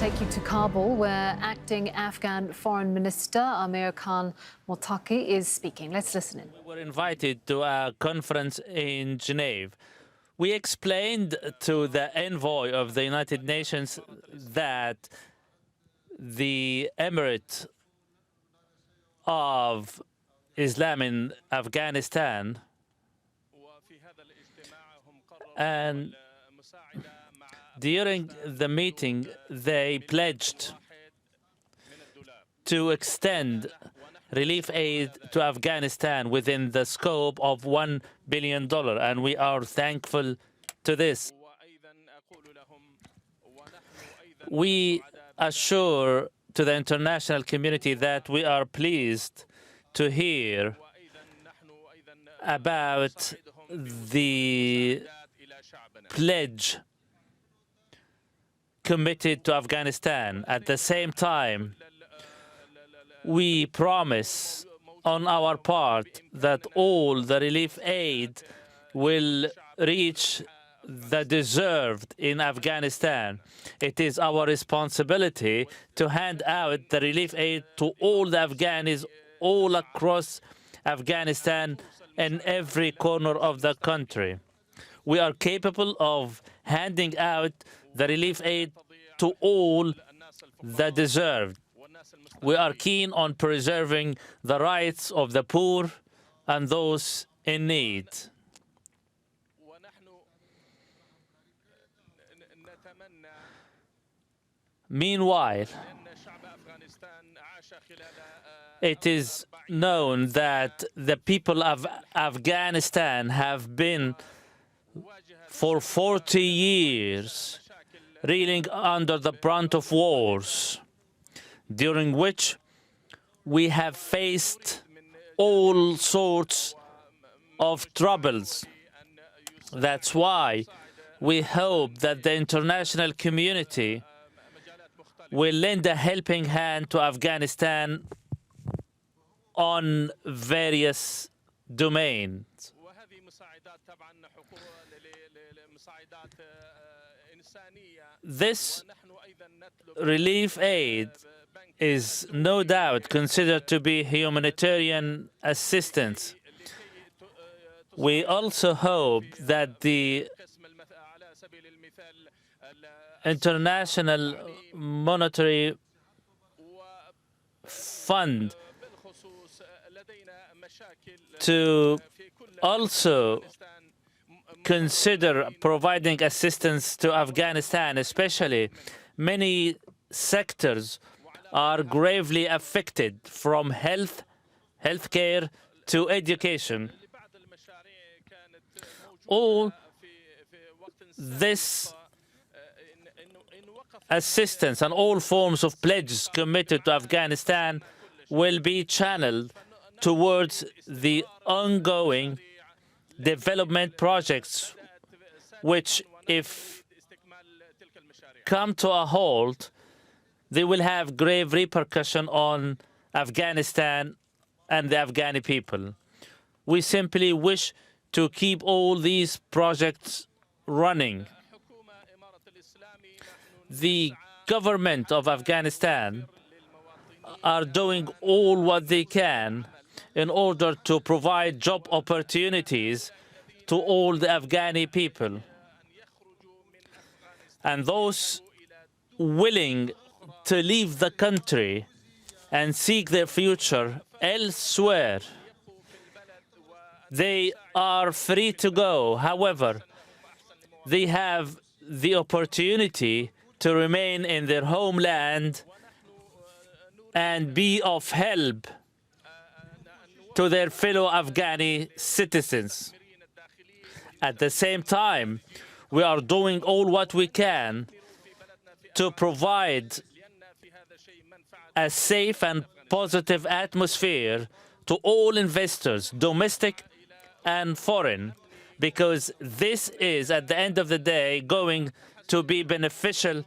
take you to Kabul, where acting Afghan Foreign Minister Amir Muttaqi is speaking. Let's listen in. We were invited to a conference in Geneva. We explained to the envoy of the United Nations that the Emirate of Islam in Afghanistan and during the meeting, they pledged to extend relief aid to Afghanistan within the scope of $1 billion, and we are thankful to this. We assure to the international community that we are pleased to hear about the pledge committed to Afghanistan. At the same time, we promise on our part that all the relief aid will reach the deserved in Afghanistan. It is our responsibility to hand out the relief aid to all the Afghanis all across Afghanistan and every corner of the country. We are capable of handing out the relief aid to all the deserved. We are keen on preserving the rights of the poor and those in need. Meanwhile, it is known that the people of Afghanistan have been for 40 years reeling under the brunt of wars, during which we have faced all sorts of troubles. That's why we hope that the international community will lend a helping hand to Afghanistan on various domains. This relief aid is no doubt considered to be humanitarian assistance. We also hope that the International Monetary Fund to also consider providing assistance to Afghanistan, especially many sectors are gravely affected, from healthcare to education. All this assistance and all forms of pledges committed to Afghanistan will be channeled towards the ongoing development projects, which, if come to a halt, they will have grave repercussion on Afghanistan and the Afghani people. We simply wish to keep all these projects running. The government of Afghanistan are doing all what they can in order to provide job opportunities to all the Afghani people. And those willing to leave the country and seek their future elsewhere, they are free to go. However, they have the opportunity to remain in their homeland and be of help to their fellow Afghani citizens. At the same time, we are doing all what we can to provide a safe and positive atmosphere to all investors, domestic and foreign, because this is, at the end of the day, going to be beneficial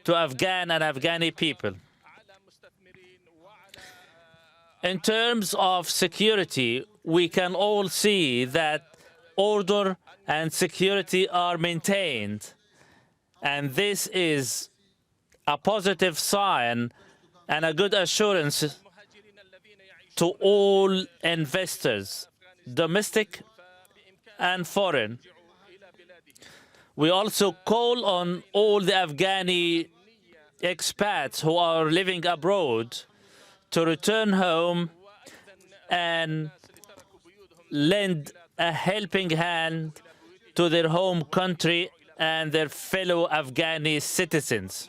to Afghan and Afghani people. In terms of security, we can all see that order and security are maintained, and this is a positive sign and a good assurance to all investors, domestic and foreign. We also call on all the Afghani expats who are living abroad to return home and lend a helping hand to their home country and their fellow Afghani citizens.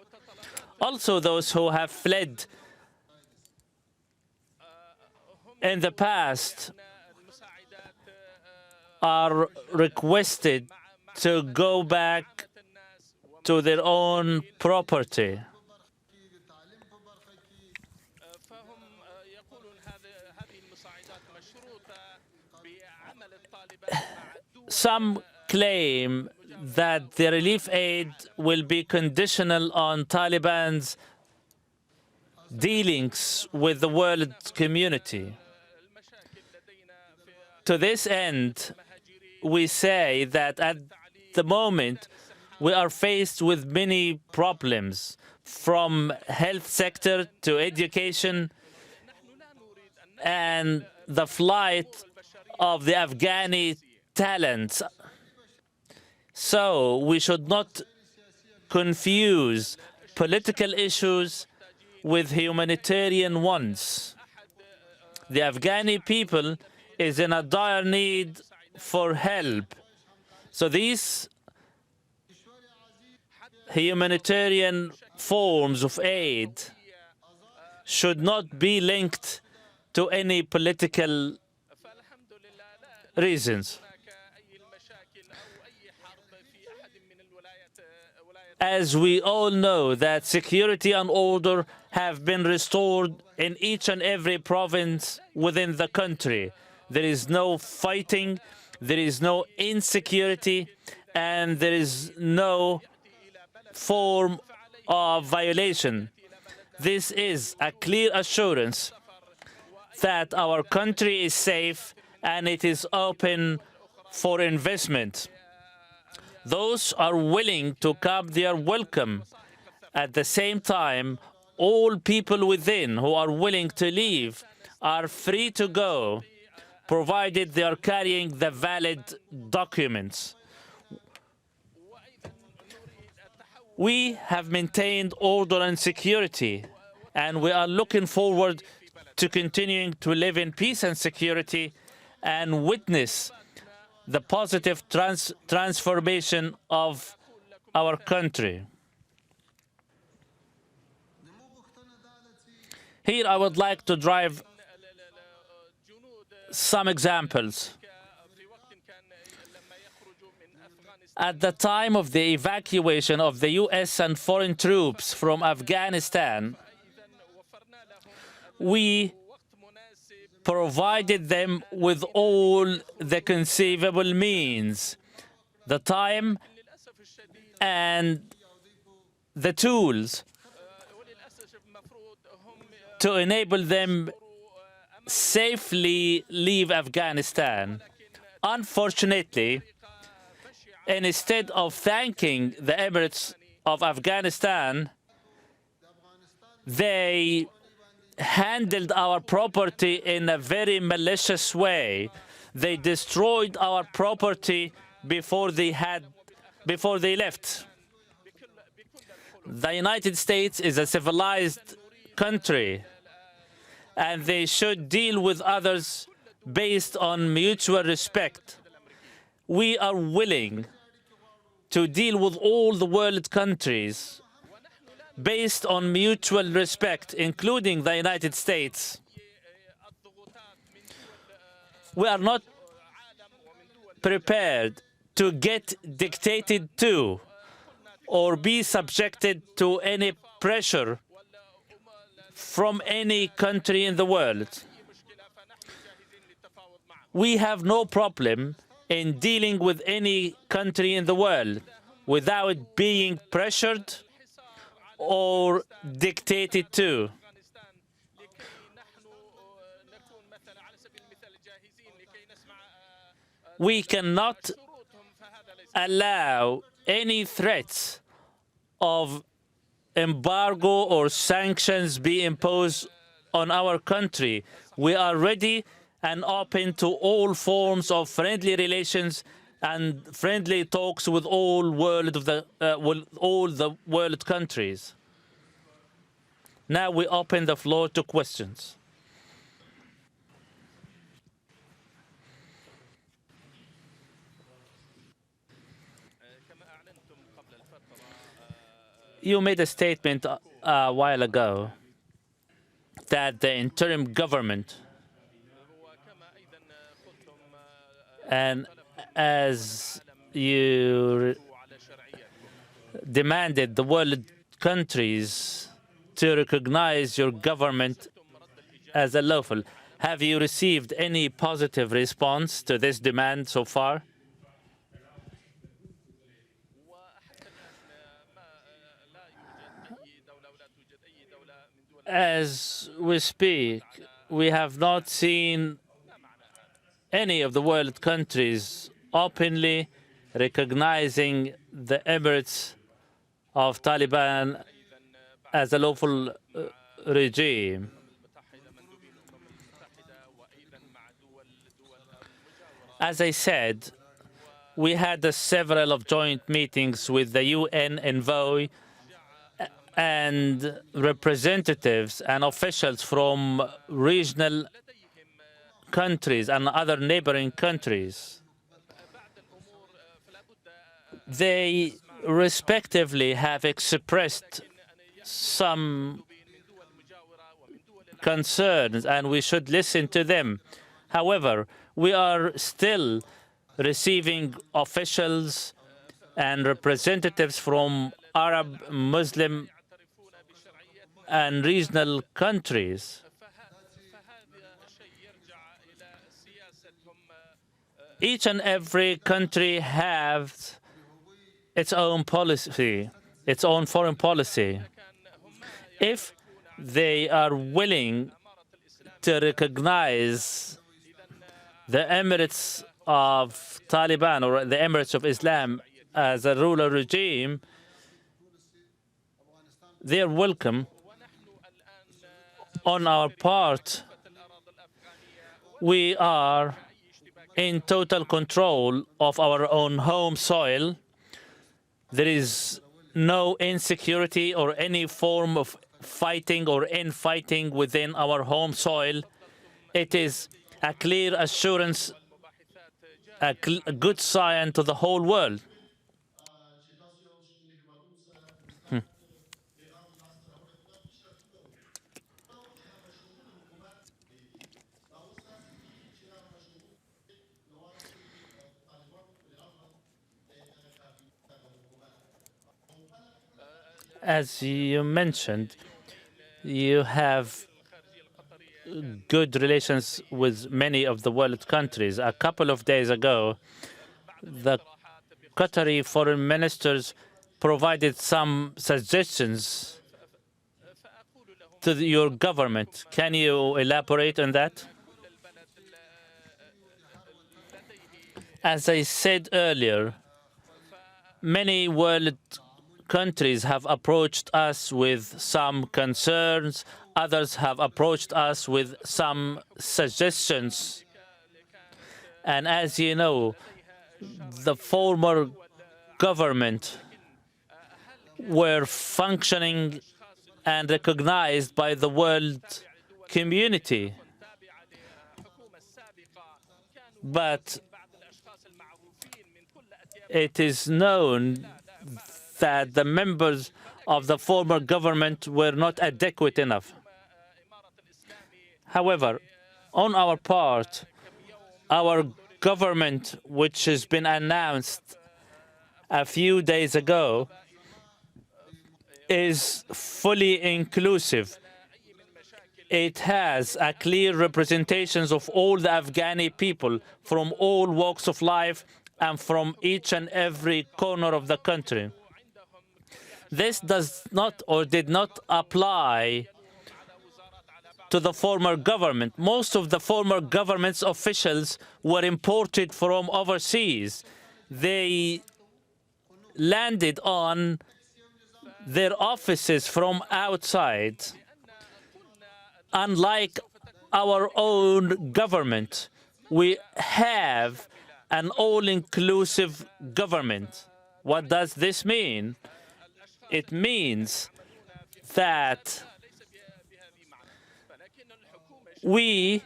Also, those who have fled in the past are requested to go back to their own property. Some claim that the relief aid will be conditional on Taliban's dealings with the world community. To this end, we say that at the moment we are faced with many problems, from health sector to education and the flight of the Afghani talents. So we should not confuse political issues with humanitarian ones. The Afghani people is in a dire need for help. So these humanitarian forms of aid should not be linked to any political reasons. As we all know that security and order have been restored in each and every province within the country. There is no fighting, there is no insecurity, and there is no form of violation. This is a clear assurance that our country is safe and it is open for investment. Those are willing to come, they are welcome. At the same time, all people within who are willing to leave are free to go, provided they are carrying the valid documents. We have maintained order and security, and we are looking forward to continuing to live in peace and security and witness the positive transformation of our country. Here I would like to drive some examples. At the time of the evacuation of the US and foreign troops from Afghanistan, we provided them with all the conceivable means, the time and the tools to enable them safely leave Afghanistan. Unfortunately, instead of thanking the Emirates of Afghanistan, they handled our property in a very malicious way. They destroyed our property before they left. The United States is a civilized country, and they should deal with others based on mutual respect. We are willing to deal with all the world countries based on mutual respect, including the United States. We are not prepared to get dictated to or be subjected to any pressure from any country in the world. We have no problem in dealing with any country in the world without being pressured or dictated to. We cannot allow any threats of embargo or sanctions be imposed on our country. We are ready and open to all forms of friendly relations and friendly talks with all the world countries. Now we open the floor to questions. You made a statement a while ago that the interim government, and as you demanded the world countries to recognize your government as a lawful, have you received any positive response to this demand so far? As we speak, we have not seen any of the world countries openly recognizing the Emirates of Taliban as a lawful regime. As I said, we had several of joint meetings with the UN envoy and representatives and officials from regional countries and other neighboring countries. They respectively have expressed some concerns, and we should listen to them. However, we are still receiving officials and representatives from Arab, Muslim, and regional countries. Each and every country has its own policy, its own foreign policy. If they are willing to recognize the Emirates of Taliban or the Emirates of Islam as a ruler regime, they are welcome. On our part, we are in total control of our own home soil. There is no insecurity or any form of fighting or infighting within our home soil. It is a clear assurance, a good sign to the whole world. As you mentioned, you have good relations with many of the world countries. A couple of days ago, the Qatari foreign ministers provided some suggestions to your government. Can you elaborate on that? As I said earlier, many world countries have approached us with some concerns. Others have approached us with some suggestions. And as you know, the former government were functioning and recognized by the world community. But it is known that the members of the former government were not adequate enough. However, on our part, our government, which has been announced a few days ago, is fully inclusive. It has a clear representation of all the Afghani people from all walks of life and from each and every corner of the country. This does not or did not apply to the former government. Most of the former government's officials were imported from overseas. They landed on their offices from outside. Unlike our own government, we have an all-inclusive government. What does this mean? It means that we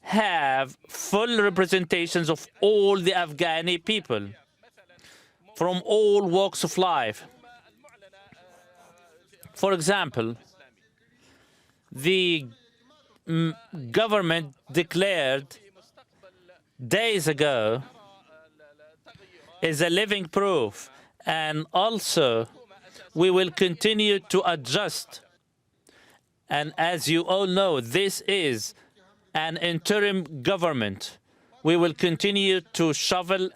have full representations of all the Afghani people from all walks of life. For example, the government declared days ago is a living proof, and also we will continue to adjust. And as you all know, this is an interim government. We will continue to shovel,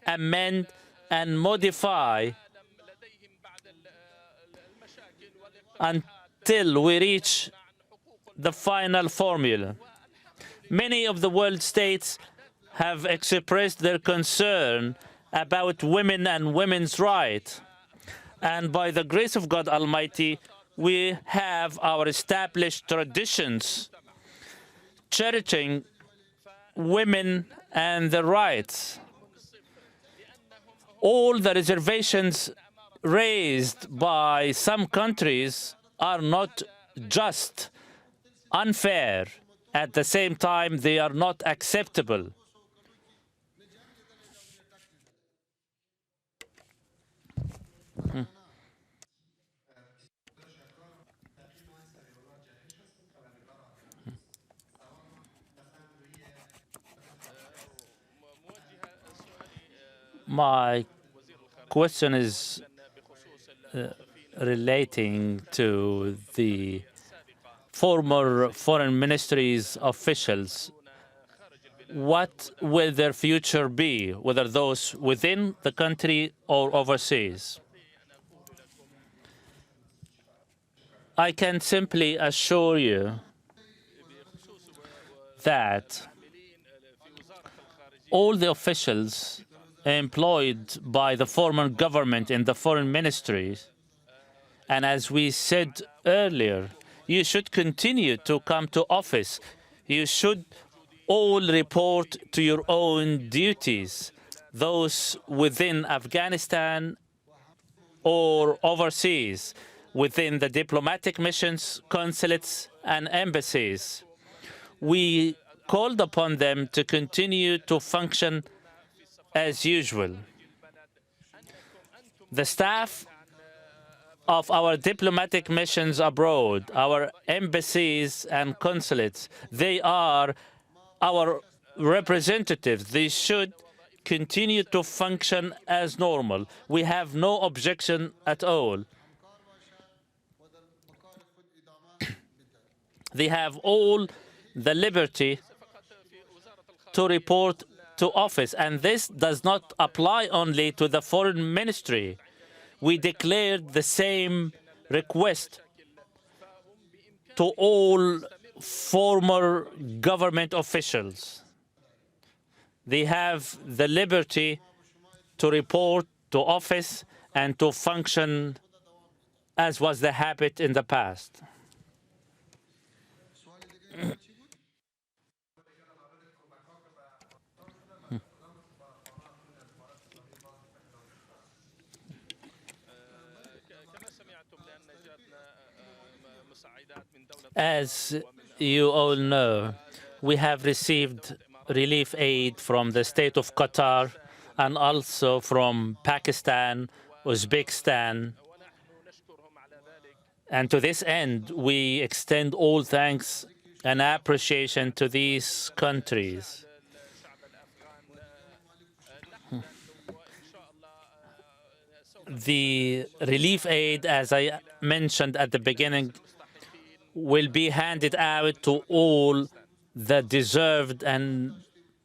amend, and modify until we reach the final formula. Many of the world states have expressed their concern about women and women's rights. And by the grace of God Almighty, we have our established traditions cherishing women and their rights. All the reservations raised by some countries are not just, unfair. At the same time, they are not acceptable. My question is relating to the former foreign ministries officials. What will their future be, whether those within the country or overseas? I can simply assure you that all the officials employed by the former government in the foreign ministries, and as we said earlier, you should continue to come to office. You should all report to your own duties, those within Afghanistan or overseas, within the diplomatic missions, consulates, and embassies. We called upon them to continue to function as usual. The staff of our diplomatic missions abroad, our embassies and consulates, they are our representatives. They should continue to function as normal. We have no objection at all. They have all the liberty to report to office, and this does not apply only to the foreign ministry. We declared the same request to all former government officials. They have the liberty to report to office and to function as was the habit in the past. As you all know, we have received relief aid from the state of Qatar and also from Pakistan, Uzbekistan. And to this end, we extend all thanks and appreciation to these countries. The relief aid, as I mentioned at the beginning, will be handed out to all the deserved and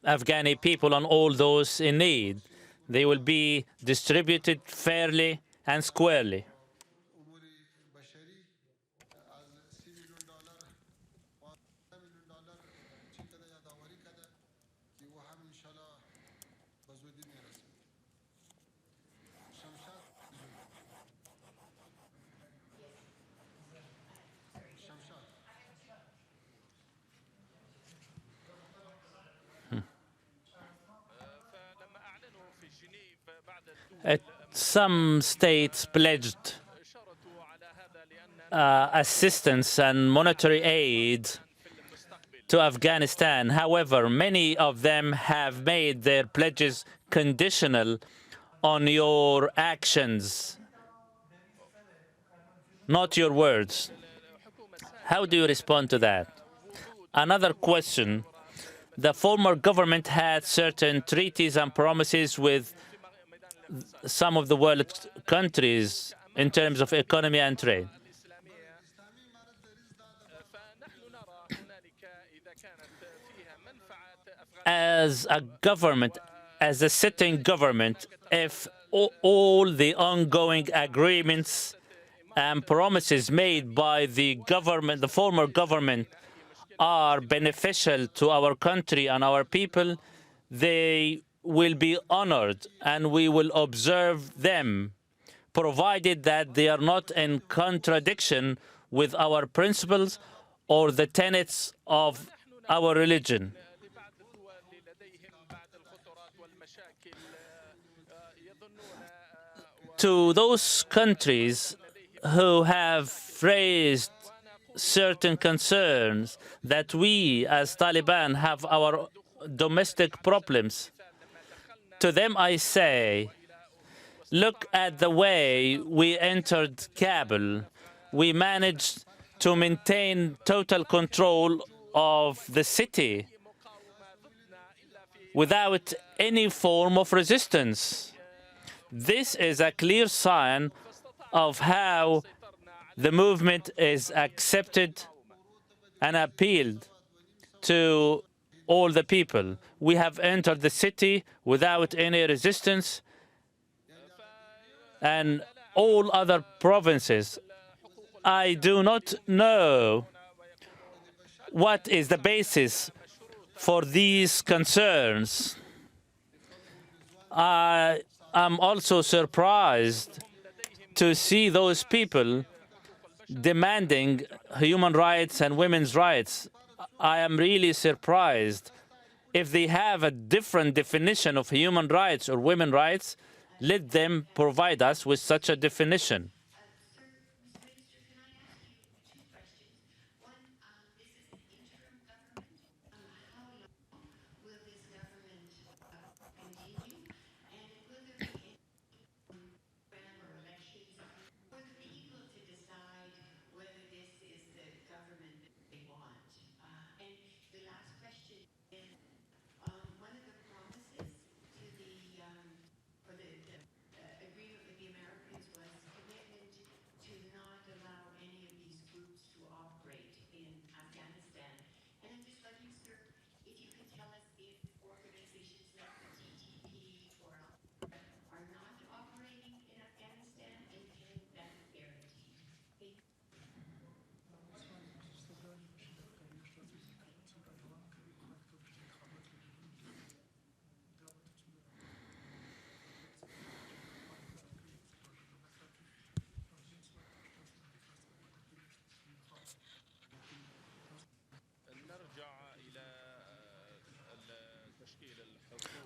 Afghani people and all those in need. They will be distributed fairly and squarely. Some states pledged assistance and monetary aid to Afghanistan. However, many of them have made their pledges conditional on your actions, not your words. How do you respond to that? Another question. The former government had certain treaties and promises with some of the world countries in terms of economy and trade. As a government, as a sitting government, if all the ongoing agreements and promises made by the government, the former government, are beneficial to our country and our people, they will be honored and we will observe them, provided that they are not in contradiction with our principles or the tenets of our religion. To those countries who have raised certain concerns that we as Taliban have our domestic problems, to them I say, look at the way we entered Kabul. We managed to maintain total control of the city without any form of resistance. This is a clear sign of how the movement is accepted and appealed to all the people. We have entered the city without any resistance, and all other provinces. I do not know what is the basis for these concerns. I am also surprised to see those people demanding human rights and women's rights. I am really surprised. If they have a different definition of human rights or women's rights, let them provide us with such a definition.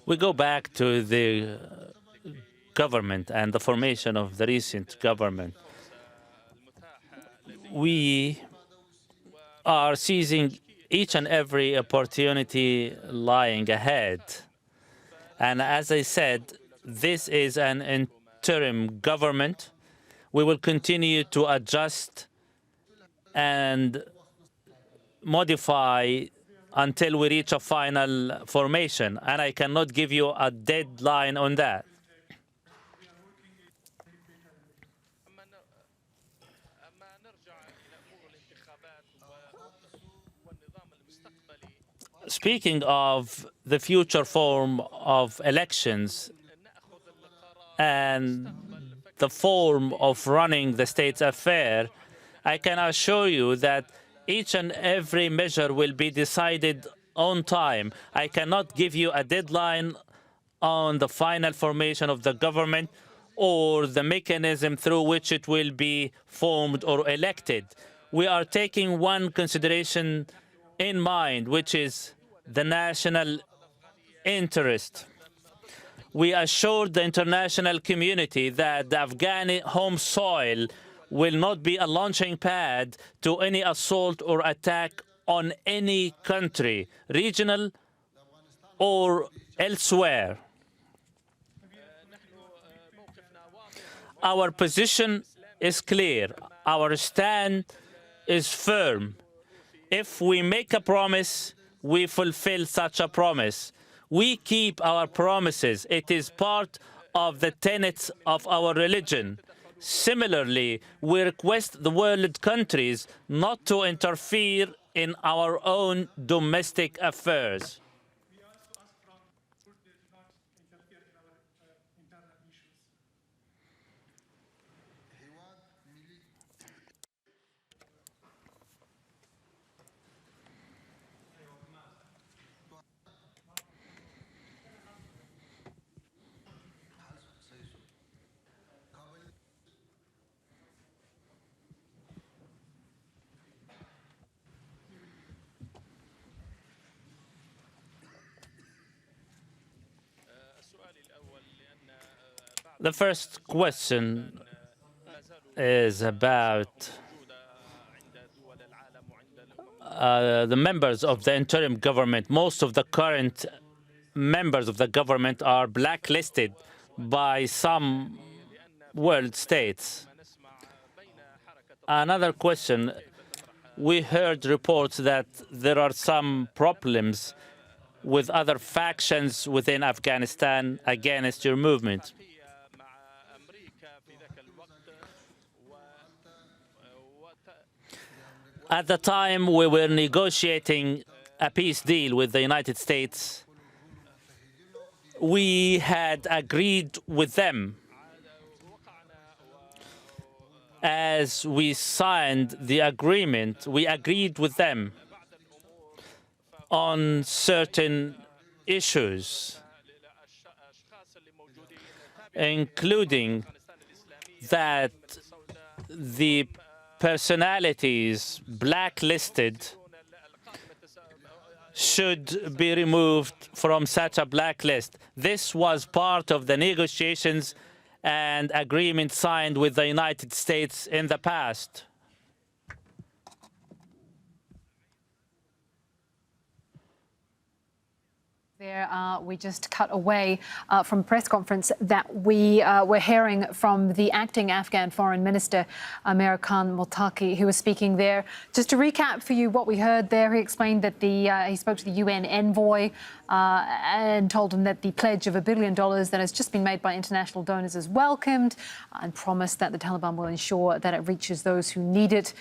We go back to the government and the formation of the recent government. We are seizing each and every opportunity lying ahead. And as I said, this is an interim government. We will continue to adjust and modify until we reach a final formation, and I cannot give you a deadline on that. Speaking of the future form of elections and the form of running the state's affair, I can assure you that each and every measure will be decided on time. I cannot give you a deadline on the final formation of the government or the mechanism through which it will be formed or elected. We are taking one consideration in mind, which is the national interest. We assured the international community that the Afghan home soil will not be a launching pad to any assault or attack on any country, regional or elsewhere. Our position is clear. Our stand is firm. If we make a promise, we fulfill such a promise. We keep our promises. It is part of the tenets of our religion. Similarly, we request the world countries not to interfere in our own domestic affairs. The first question is about the members of the interim government. Most of the current members of the government are blacklisted by some world states. Another question, we heard reports that there are some problems with other factions within Afghanistan against your movement. At the time we were negotiating a peace deal with the United States, we had agreed with them. As we signed the agreement, we agreed with them on certain issues, including that the personalities blacklisted should be removed from such a blacklist. This was part of the negotiations and agreement signed with the United States in the past. There, we just cut away from a press conference that we were hearing from the acting Afghan Foreign Minister, Amir Muttaqi, who was speaking there. Just to recap for you what we heard there, he explained that he spoke to the UN envoy and told him that the pledge of $1 billion that has just been made by international donors is welcomed and promised that the Taliban will ensure that it reaches those who need it.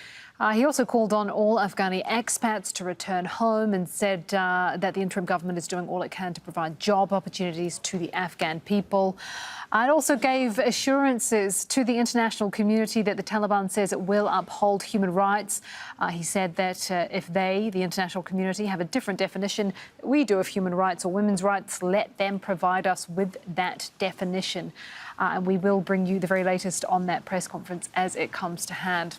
He also called on all Afghani expats to return home and said that the interim government is doing all it can to provide job opportunities to the Afghan people. It also gave assurances to the international community that the Taliban says it will uphold human rights. He said that if they, the international community, have a different definition that we do of human rights or women's rights, let them provide us with that definition. And we will bring you the very latest on that press conference as it comes to hand.